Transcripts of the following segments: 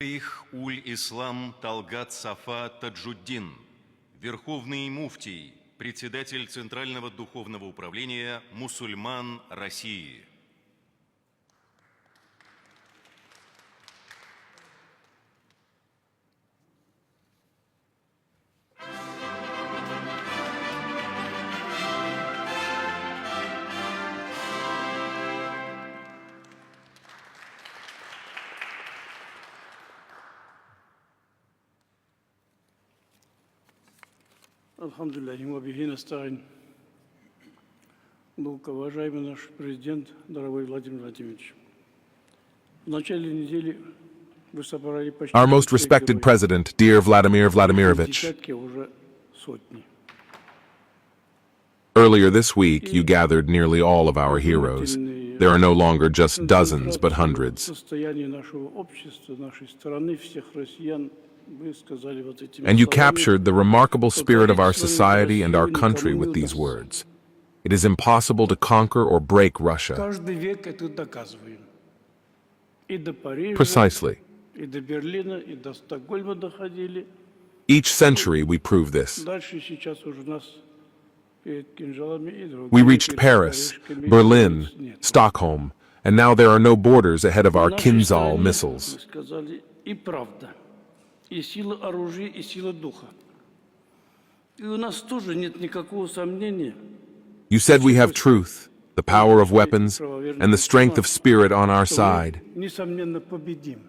Шейх Уль-Ислам Талгат Сафа Таджуддин, Верховный Муфтий, председатель Центрального Духовного Управления мусульман России. Алхамдулиллахи ва бихи настаин. Уважаемый наш президент, дорогой Владимир Владимирович, в начале недели вы собрали почти... Our most respected president, dear Vladimir Vladimirovich, десятки, уже сотни. earlier this week you gathered nearly all of our heroes. There are no longer just dozens, but hundreds. Состояние нашего общества, нашей страны, всех россиян, вы сказали вот этими And you словами. captured the remarkable spirit of our society and our country with these words. It is impossible to conquer or break Russia. Каждый век это доказываем. И до Парижа, Precisely. и до Берлина, и до Стокгольма доходили. Each century we prove this. Дальше сейчас уже нас перед кинжалами и другими. We reached Paris, Berlin, Stockholm, and now there are no borders ahead of our Kinzhal missiles. Мы сказали, и правда, и сила оружия, и сила духа. И у нас тоже нет никакого сомнения. You said we have truth, the power of weapons, and the strength of spirit on our side. Несомненно, победим.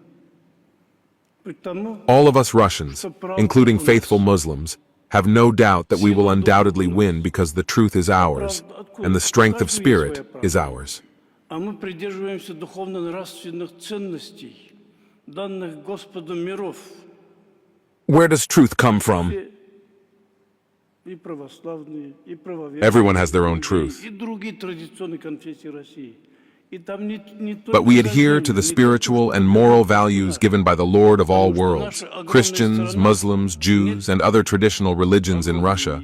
Потому All of us Russians, including faithful Muslims, have no doubt that we will undoubtedly win because the truth is ours, and the strength of spirit is ours. а мы придерживаемся духовно-нравственных ценностей, данных Господом миров. Where does truth come from? И православные, и правоверные, Everyone has their own truth. и другие традиционные конфессии России. И там не But we только adhere to the spiritual and moral values given by the Lord of all worlds, Christians, Muslims, Jews, and other traditional religions in Russia.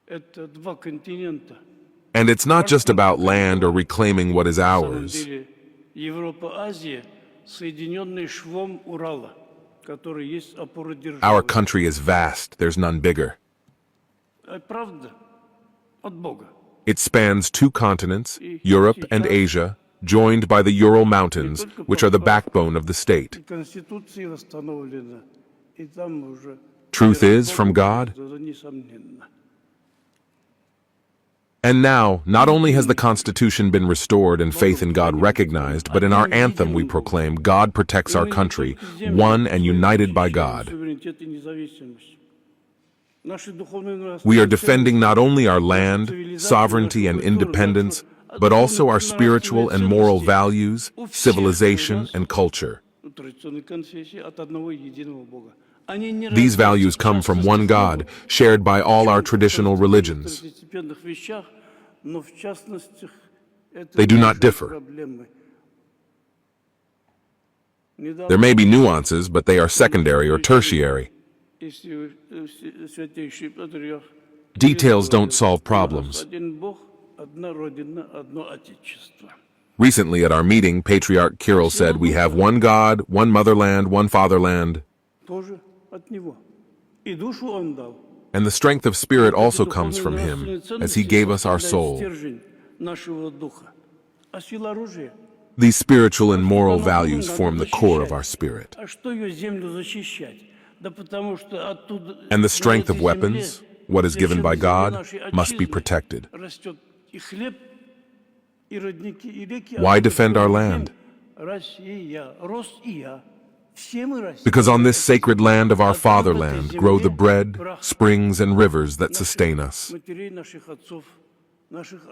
Это два континента. And it's not just about land or reclaiming what is На самом ours. деле Европа, Азия, соединенные швом Урала, который есть опора державы. Our country is vast, there's none bigger. Правда, от Бога. It spans two continents, Europe and Asia, joined by the Ural Mountains, which are the backbone of the state. И Конституция восстановлена, и там уже... Truth is from God. Это несомненно. And now, not only has the Constitution been restored and faith in God recognized, but in our anthem we proclaim, God protects our country, one and united by God. Суверенитет и независимость. Наши духовные нравственные We are defending not only our land, sovereignty, and independence, but also our spiritual and moral values, civilization, and culture. традиционные конфессии от одного единого Бога. Они не These values come from one God, shared by all our traditional religions. в второстепенных вещах, но в частности, это They do not наши differ. проблемы. There may be nuances, but they are secondary or tertiary. Если святейший патриарх Details don't solve problems. один Бог, одна Родина, одно Отечество. Recently at our meeting, Patriarch Kirill said, we have one God, one motherland, one fatherland. Тоже от Него. И душу Он дал. And the strength of spirit also comes from Him, as He gave us our soul. Стержень нашего духа. А сила оружия? These spiritual and moral values form the core of our spirit. А что ее землю защищать? Да потому что оттуда... And the strength of на этой weapons, земле, what is given by совершенно God, нашей must be отчизны, protected. растет и хлеб, и родники, и реки. Why defend our land? Россия, Россия. Все мы Россия. Because on this sacred land of our fatherland grow the bread, springs, and rivers that sustain us. Матерей наших отцов, наших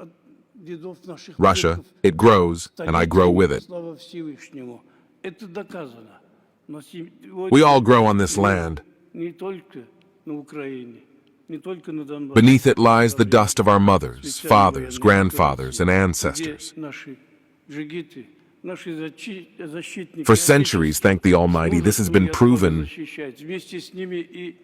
дедов, наших Russia, предков. it grows, and I grow with it. Слава Всевышнему. Это доказано. Но сегодня We all grow on this land. не только на Украине, не только на Донбассе. Beneath it lies the dust of our mothers, fathers, grandfathers, and ancestors. Наши джигиты, наши защитники. For centuries, thank the Almighty, this has been proven. Вместе с ними и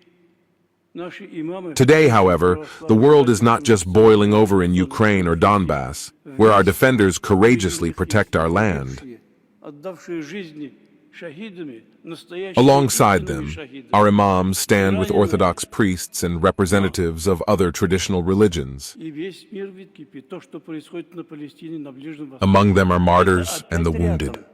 наши имамы. Today, however, the world is not just boiling over in Ukraine or Donbass, where our defenders courageously protect our land. Отдавшие жизни шахидами, настоящими Alongside истинными them, шахидами. our imams stand with Orthodox priests and representatives of other traditional religions. И весь мир видит кипит. То, что происходит на Палестине, на Ближнем Востоке. Among them are Это martyrs and the опять wounded. рядом.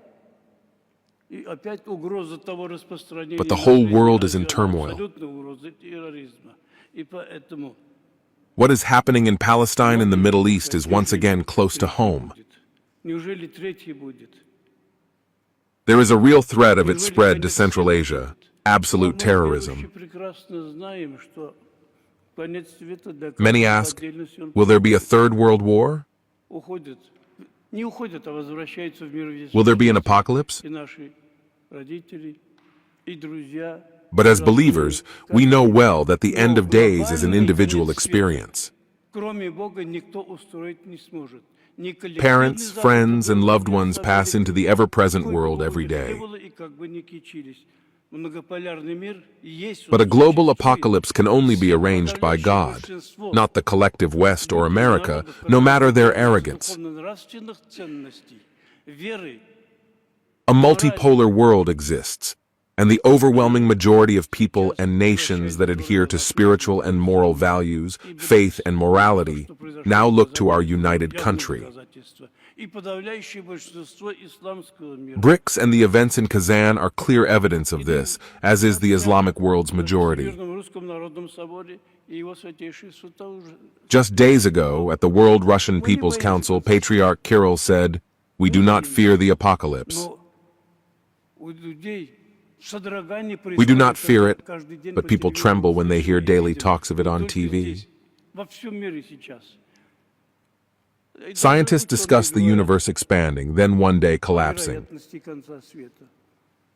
И опять угроза того распространения But the whole наследия world is in района, turmoil. абсолютная угроза терроризма. И поэтому What is happening in Palestine and the Middle East is once again close to home. неужели третий будет? There is a real threat of its spread to Central Asia, absolute Мы terrorism. прекрасно знаем, что конец света для Many каждого ask, по отдельности он will there be a third world war? уходит. Не уходит, а возвращается в мир весь. Will there be an apocalypse? И наши родители, и друзья. But as believers, we know well that the end of days is an individual experience. Кроме Бога никто устроить не сможет. Ни коллективный Parents, Запад, friends, and который loved ones pass into the ever-present world every не day. было и как бы не кичились. Многополярный мир есть. But a он global существует. apocalypse can only be arranged by God, not the collective West or America, no matter their arrogance. Духовно-нравственных ценностей, веры, A multipolar world exists, and the overwhelming majority of people and nations that adhere to spiritual and moral values, faith and morality, now look to our united country. и подавляющее большинство исламского мира. BRICS and the events in Kazan are clear evidence of this, as is the Islamic world's В majority. Всемирном Русском Народном Соборе и его святейший суд тоже. Just days ago, at the World Russian People's Council, Patriarch Kirill said, "We do not fear the apocalypse. Но у людей содрогание We do происходит, not fear it, когда каждый день but по people телевизору tremble when they hear слышим и daily видим. talks of it on Только TV." здесь, во всем мире сейчас. И даже Scientists ученые discuss the говорят universe expanding, then one day о collapsing. вероятности конца света.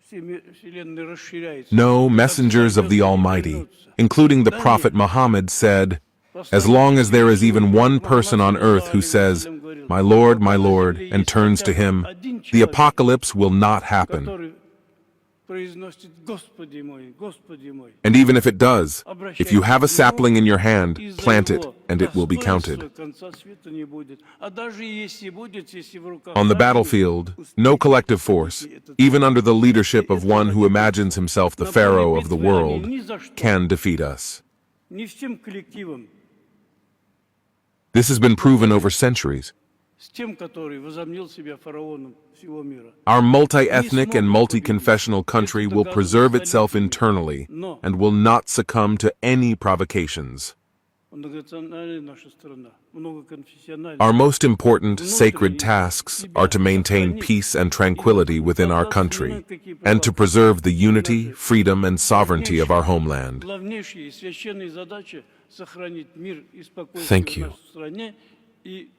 Вселенная расширяется. No, messengers of the Almighty, including the Prophet Muhammad, said, "As long as there is even one person on earth who says, 'My Lord, and turns to him, the apocalypse will not happen. Который произносит: Господи мой, Господи мой. And even if it does, if you have a sapling in your hand, plant it, and it will be counted." Конца света не будет. А даже если будет, если в руках On the праведников, battlefield, no collective force, even under the leadership of one who imagines himself the Pharaoh of the world, can defeat us. не всем коллективом, This has been proven over centuries. с тем, который возомнил себя фараоном всего мира. Our multi-ethnic and multi-confessional country will preserve itself internally and will not succumb to any provocations. Многонациональная наша страна, многоконфессиональная. Our most important sacred tasks are to maintain peace and tranquility within our country and to preserve the unity, freedom, and sovereignty of our homeland. Главнейшая и священная задача — сохранить мир и спокойствие Thank в you. нашей стране и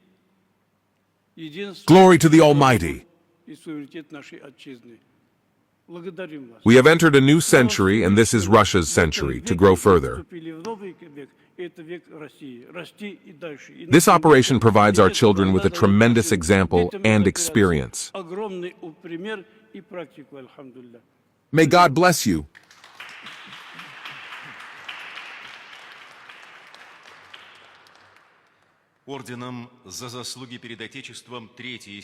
единство Glory to the Almighty. и суверенитет нашей отчизны. Благодарим вас. We have entered a new century, and this is Russia's century, to grow further. Вступили в новый век, и это век России. Расти и дальше. И This нашим operation детям, provides our детям children with a надо tremendous нашим example детям and надо experience. огромный пример и практику, альхамдулилля. May God bless you. Орденом за заслуги перед Отечеством третьей